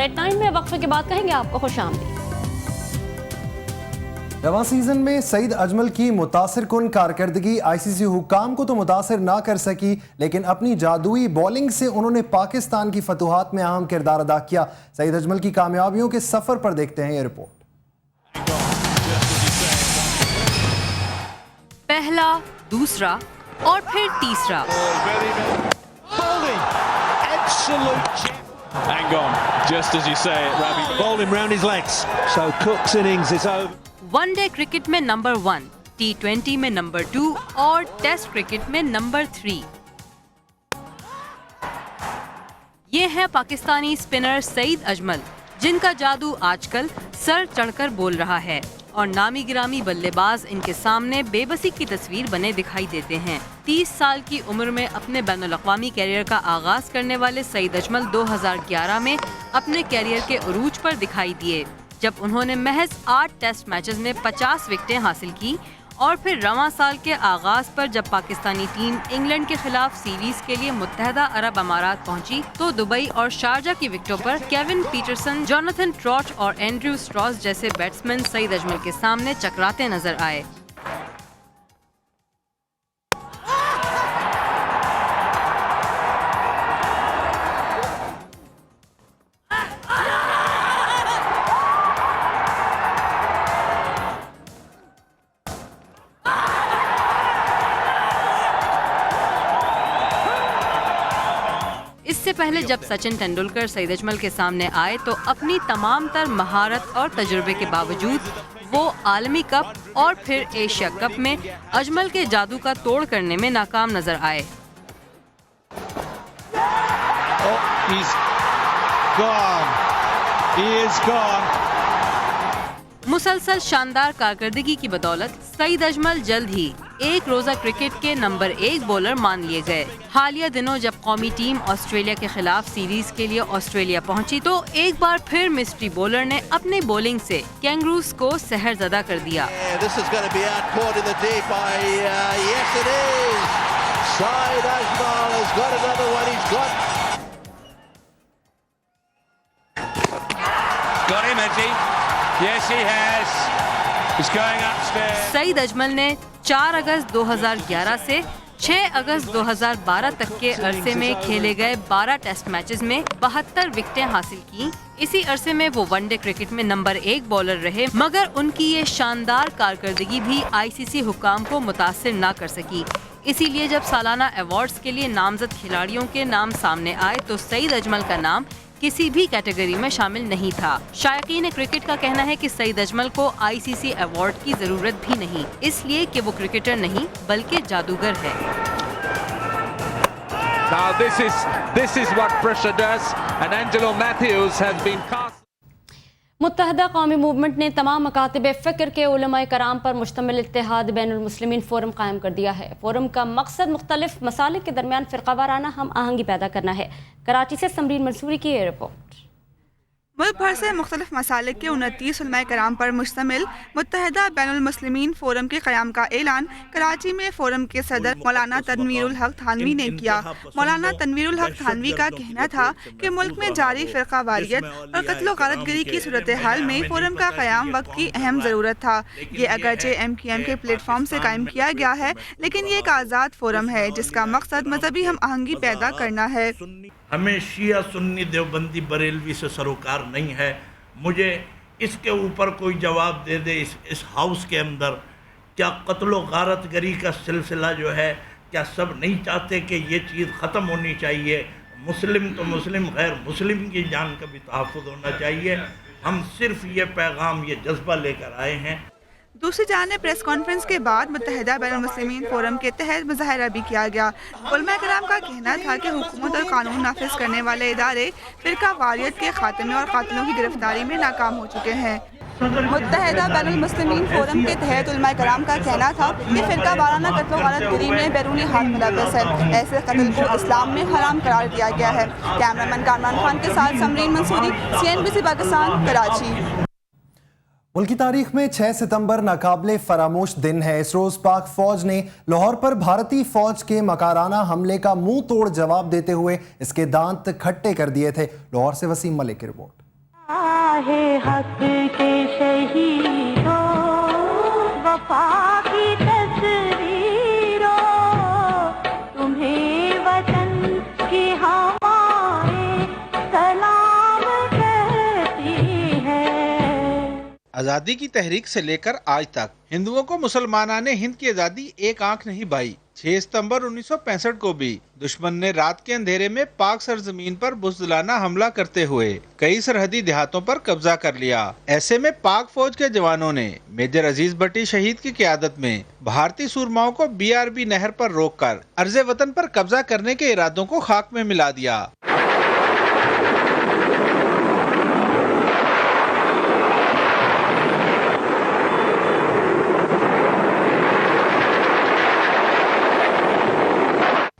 Eight 9 में वक्फे के बाद कहेंगे आपको खुशामदीद। रवां सीजन में सईद अजमल की मुतासिर कुन कारकर्दगी आईसीसी हुक्काम को तो मुतासिर ना कर सकी, लेकिन अपनी जादुई बॉलिंग से उन्होंने पाकिस्तान की फतुहात में अहम किरदार अदा किया। सईद अजमल की कामयाबियों के सफर पर देखते हैं ये रिपोर्ट। पहला, दूसरा और फिर तीसरा। Hang on, just as you say it, Ravi. Bowled him round his legs. So Cook's innings is over. One day cricket में नंबर 1, T20 में नंबर 2 और टेस्ट क्रिकेट में नंबर 3। ये है पाकिस्तानी स्पिनर सईद अजमल, जिनका जादू आजकल सर चढ़कर बोल रहा है और नामी गिरामी बल्लेबाज इनके सामने बेबसी की तस्वीर बने दिखाई देते हैं। 30 साल की उम्र में अपने बैनुल-अक़वामी कैरियर का आगाज करने वाले सईद अजमल 2011 में अपने कैरियर के उरूज पर दिखाई दिए, जब उन्होंने महज 8 टेस्ट मैचेस में 50 विकेटें हासिल की और फिर रवां साल के आगाज पर जब पाकिस्तानी टीम इंग्लैंड के खिलाफ सीरीज के लिए मुत्तहदा अरब अमारात पहुंची तो दुबई और शारजा की विकेटों पर केविन पीटरसन, जोनाथन ट्रॉट और एंड्रयू स्ट्रॉस जैसे बैट्समैन सईद अजमल के सामने चकराते नजर आए। इससे पहले जब सचिन तेंदुलकर सईद अजमल के सामने आए तो अपनी तमाम तर महारत और तजुर्बे के बावजूद वो आलमी कप और फिर एशिया कप में अजमल के जादू का तोड़ करने में नाकाम नजर आए। मुसलसल शानदार कारकर्दगी की बदौलत सईद अजमल जल्द ही एक रोजा क्रिकेट के नंबर 1 बॉलर मान लिए गए। हालिया दिनों जब कौमी टीम ऑस्ट्रेलिया के खिलाफ सीरीज के लिए ऑस्ट्रेलिया पहुंची तो एक बार फिर मिस्ट्री बॉलर ने अपनी बॉलिंग से कैंगरूज को सहरज़दा कर दिया। सईद अजमल ने 4 अगस्त 2011 से 6 अगस्त 2012 तक के अरसे में खेले गए 12 टेस्ट मैचेस में 72 विकेटें हासिल की। इसी अरसे में वो वनडे क्रिकेट में नंबर 1 बॉलर रहे, मगर उनकी ये शानदार कारकर्दगी भी आईसीसी हुक्काम को मुतासिर ना कर सकी। इसीलिए जब सालाना अवार्ड्स के लिए नामजद खिलाड़ियों के नाम सामने आए तो सईद अजमल का नाम किसी भी कैटेगरी में शामिल नहीं था। शायकीन क्रिकेट का कहना है कि सईद अजमल को आईसीसी अवार्ड की जरूरत भी नहीं, इसलिए कि वो क्रिकेटर नहीं बल्कि जादूगर है। Now this is what pressure does, and Angelo Matthews has been cast. मुत्तहदा कौमी मूवमेंट ने तमाम मकातिब फ़िक्र के उलमाए कराम पर मुश्तमिल इत्तेहाद बैनुल मुस्लिमीन फ़ोरम कायम कर दिया है। फ़ोरम का मकसद मुख्तलिफ मसालिक के दरमियान फ़िरक़ावाराना हम आहंगी पैदा करना है। कराची से समरीन मंसूरी की ये रिपोर्ट। मुल्क भर से मुख्तलिफ मसालिक के 29 उलमाए कराम पर मुश्तमिल मुत्तहदा बैनुल मुस्लिमीन फ़ोरम के क़याम का ऐलान कराची में फ़ोरम के सदर मौलाना तनवीरुल हक थानवी ने किया। मौलाना तनवीरुल हक थानवी का कहना था कि मुल्क में जारी फ़िरक़ा वारियत और कत्ल गारतगिरी की सूरत हाल में फ़ोरम का क़याम वक्त की अहम ज़रूरत था। ये अगरचे MQM के प्लेटफॉर्म से कायम किया गया है, लेकिन ये एक आज़ाद फ़ोरम है जिसका मकसद मजहबी हम आहंगी पैदा करना है। हमें शिया सुन्नी देवबंदी बरेलवी से सरोकार नहीं है। मुझे इसके ऊपर कोई जवाब दे दे इस हाउस के अंदर, क्या कत्ल गारतगरी का सिलसिला जो है, क्या सब नहीं चाहते कि ये चीज़ ख़त्म होनी चाहिए? मुस्लिम तो मुस्लिम, गैर मुस्लिम की जान का भी तहफ़्फ़ुज़ होना चाहिए। हम सिर्फ ये पैगाम, ये जज्बा लेकर आए हैं। दूसरी जानिब प्रेस कॉन्फ्रेंस के बाद मुत्तहदा बैनुल मुस्लिमीन फ़ोरम के तहत मुज़ाहरा भी किया गया। उलमा कराम का कहना था कि हुकूमत और कानून नाफिज करने वाले इदारे फ़िरका वारियत के खात्मे और कातिलों की गिरफ्तारी में नाकाम हो चुके हैं। मुत्तहदा बैनुल मुस्लिमीन फ़ोरम के तहत उलमा कराम का कहना था कि फ़िरका वाराना कत्ल गारतगिरी में बैरूनी हाल मुलव्वस है। ऐसे कत्ल को इस्लाम में हराम करार दिया गया है। कैमरामैन कामरान खान के साथ समरीन मंसूरी, CNBC पाकिस्तान, कराची। मुल्क की तारीख में 6 सितंबर नाकाबिले फरामोश दिन है। इस रोज पाक फौज ने लाहौर पर भारतीय फौज के मकाराना हमले का मुंह तोड़ जवाब देते हुए इसके दांत खट्टे कर दिए थे। लाहौर से वसीम मलिक की रिपोर्ट। राहे हक के शहीदों, वफा की तस्वीरों, तुम्हें वतन की हवाएं सलाम कहती है। आज़ादी की तहरीक से लेकर आज तक हिंदुओं को मुसलमाना ने हिंद की आज़ादी एक आंख नहीं भाई। 6 सितंबर 1965 को भी दुश्मन ने रात के अंधेरे में पाक सरजमीन पर बुज़दिलाना हमला करते हुए कई सरहदी देहातों पर कब्जा कर लिया। ऐसे में पाक फौज के जवानों ने मेजर अजीज भट्टी शहीद की क़यादत में भारतीय सूरमाओं को BRB नहर पर रोककर अर्ज़े वतन पर कब्जा करने के इरादों को खाक में मिला दिया।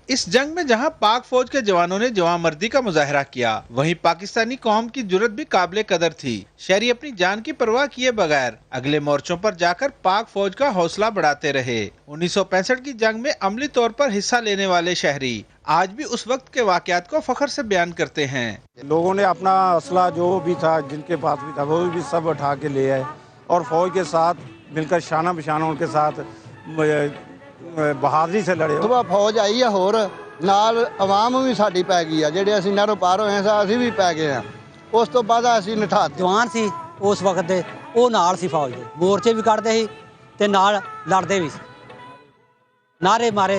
इस जंग में जहां पाक फौज के जवानों ने जवांमर्दी का मुजाहरा किया, वहीं पाकिस्तानी कौम की जुर्रत भी काबिले कदर थी। शहरी अपनी जान की परवाह किए बगैर अगले मोर्चों पर जाकर पाक फौज का हौसला बढ़ाते रहे। 1965 की जंग में अमली तौर पर हिस्सा लेने वाले शहरी आज भी उस वक्त के वाकयात को फख्र से बयान करते हैं। लोगों ने अपना असला जो भी था, जिनके पास भी था, वो भी सब उठा के ले आए और फौज के साथ मिलकर शाना बशाना उनके साथ बहादुरी से लड़े। सुबह फौज आई है होर नाल आवाम भी साडी पै गई है, जेडे ਅਸੀਂ ਨਹਿਰੋਂ ਪਾਰ ਹੋਏ ਸਾਂ ਅਸੀਂ ਵੀ ਪੈ ਗਏ ਆ। ਉਸ ਤੋਂ ਬਾਅਦ ਅਸੀਂ ਨਿਠਾ जवान सी उस वक्त दे ਉਹ ਨਾਲ ਸੀ फौज ਦੇ, ਮੋਰਚੇ ਵੀ ਕੱਢਦੇ ਸੀ ਤੇ ਨਾਲ ਲੜਦੇ ਵੀ ਸੀ। ਨਾਰੇ ਮਾਰੇ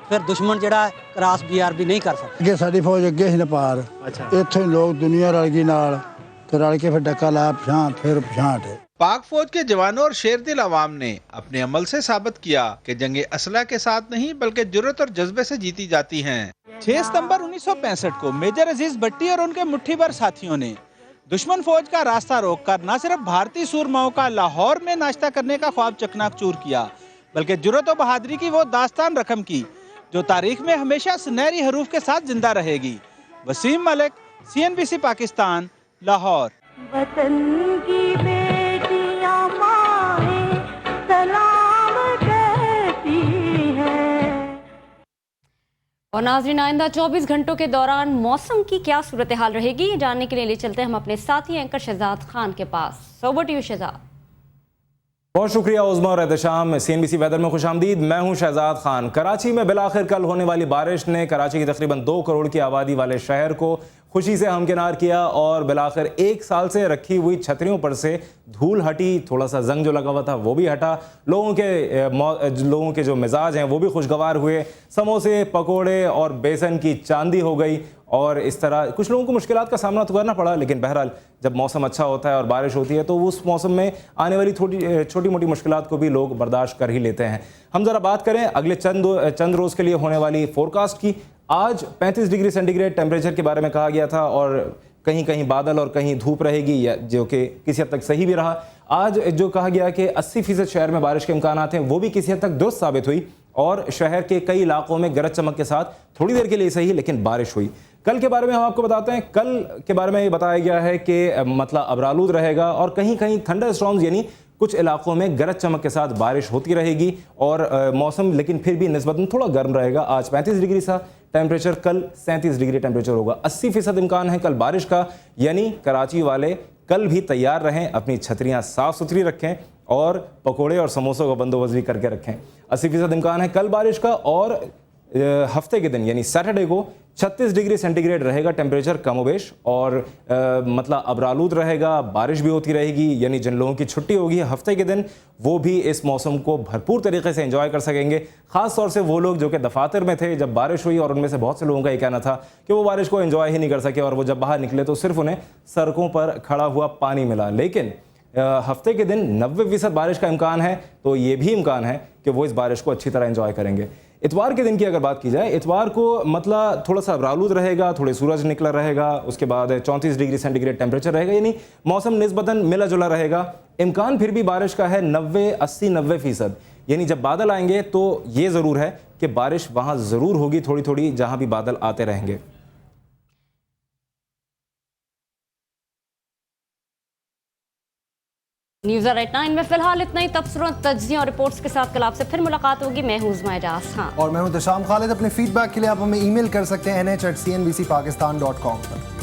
ਫਿਰ ਦੁਸ਼ਮਣ ਜਿਹੜਾ ਕਰਾਸ BRB ਨਹੀਂ ਕਰ ਸਕਦਾ। ਅੱਗੇ ਸਾਡੀ ਫੌਜ ਅੱਗੇ ਸੀ ਨਾ ਪਾਰ। ਇੱਥੇ ਲੋਕ ਦੁਨੀਆ ਰਲ ਗਈ ਨਾਲ ਤੇ ਰਲ ਕੇ ਫਿਰ ਡੱਕਾ ਲਾਇਆ ਪਛਾਂ ਫਿਰ ਪਛਾਂ ਹਟੇ। पाक फौज के जवानों और शेरदिल अवाम ने अपने अमल से साबित किया कि जंगे असला के साथ नहीं बल्कि जुर्रत और जज्बे से जीती जाती हैं। 6 सितंबर 1965 को मेजर अजीज भट्टी और उनके मुट्ठी भर साथियों ने दुश्मन फौज का रास्ता रोककर न सिर्फ भारतीय सूरमाओं का लाहौर में नाश्ता करने का ख्वाब चकनाचूर किया, बल्कि जुर्रत और बहादुरी की वो दास्तान रकम की जो तारीख में हमेशा सुनहरी हरूफ के साथ जिंदा रहेगी। वसीम मलिक, CNBC पाकिस्तान, लाहौर। वतन की बेटियां माएं सलाम कहती हैं। और नाज़रीन, आइंदा 24 घंटों के दौरान मौसम की क्या सूरत हाल रहेगी, जानने के लिए चलते हैं हम अपने साथी एंकर शहजाद खान के पास। Over to you Shahzad. बहुत शुक्रिया उज़मा और एहतशाम। CNBC वेदर में खुशामदीद। मैं हूं शहजाद खान। कराची में बिलाखिर कल होने वाली बारिश ने कराची की तकरीबन 2 करोड़ की आबादी वाले शहर को खुशी से हमकिनार किया और बिलाखिर 1 साल से रखी हुई छतरियों पर से धूल हटी, थोड़ा सा जंग जो लगा हुआ था वो भी हटा। लोगों के जो मिजाज हैं वो भी खुशगवार हुए। समोसे, पकोड़े और बेसन की चांदी हो गई और इस तरह कुछ लोगों को मुश्किलात का सामना तो करना पड़ा, लेकिन बहरहाल जब मौसम अच्छा होता है और बारिश होती है तो उस मौसम में आने वाली छोटी मोटी मुश्किलात को भी लोग बर्दाश्त कर ही लेते हैं। हम ज़रा बात करें अगले चंद रोज़ के लिए होने वाली फोरकास्ट की। आज 35 डिग्री सेंटीग्रेड टेम्परेचर के बारे में कहा गया था और कहीं कहीं बादल और कहीं धूप रहेगी, या जो कि किसी हद तक सही भी रहा। आज जो कहा गया कि 80% शहर में बारिश के इम्कानात हैं, वो भी किसी हद तक दुरुस्त साबित हुई और शहर के कई इलाकों में गरज चमक के साथ थोड़ी देर के लिए सही लेकिन बारिश हुई। कल के बारे में हम आपको बताते हैं। कल के बारे में ये बताया गया है कि मतलब अबरालूद रहेगा और कहीं कहीं थंडर स्टॉर्म्स यानी कुछ इलाकों में गरज चमक के साथ बारिश होती रहेगी और मौसम लेकिन फिर भी निस्बतन थोड़ा गर्म रहेगा। आज 35 डिग्री सा टेम्परेचर, कल 37 डिग्री टेम्परेचर होगा। 80% इम्कान है कल बारिश का, यानी कराची वाले कल भी तैयार रहें, अपनी छतरियाँ साफ़ सुथरी रखें और पकोड़े और समोसों का बंदोबस्त भी करके रखें। 80% इम्कान है कल बारिश का और हफ्ते के दिन यानी सैटरडे को 36 डिग्री सेंटीग्रेड रहेगा टेम्परेचर कमोबेश और मतलब अबरालूद रहेगा, बारिश भी होती रहेगी। यानी जिन लोगों की छुट्टी होगी हफ्ते के दिन वो भी इस मौसम को भरपूर तरीके से एंजॉय कर सकेंगे। ख़ास तौर से वो लोग जो कि दफातर में थे जब बारिश हुई और उनमें से बहुत से लोगों का ये कहना था कि वो बारिश को एंजॉय ही नहीं कर सके और वो जब बाहर निकले तो सिर्फ उन्हें सड़कों पर खड़ा हुआ पानी मिला। लेकिन हफ्ते के दिन 90% बारिश का इम्कान है, तो ये भी इम्कान है कि वो इस बारिश को अच्छी तरह एंजॉय करेंगे। इतवार के दिन की अगर बात की जाए, इतवार को मतलब थोड़ा सा अबरालूद रहेगा, थोड़े सूरज निकला रहेगा, उसके बाद 34 डिग्री सेंटीग्रेड टेम्परेचर रहेगा, यानी मौसम निस्बतन मिला जुला रहेगा। इम्कान फिर भी बारिश का है 90-80-90%। यानी जब बादल आएंगे तो ये ज़रूर है कि बारिश वहाँ ज़रूर होगी थोड़ी थोड़ी, जहाँ भी बादल आते रहेंगे। न्यूज़ एट 9 में फिलहाल इतना ही। तबसरों, तज्ज़ियों और रिपोर्ट्स के साथ कल आपसे फिर मुलाकात होगी। मैं हूं उज़मा एजाज खान और मैं हूं तशाम खालिद। अपने फीडबैक के लिए आप हमें ईमेल कर सकते हैं nh@cnbcpakistan.com पर।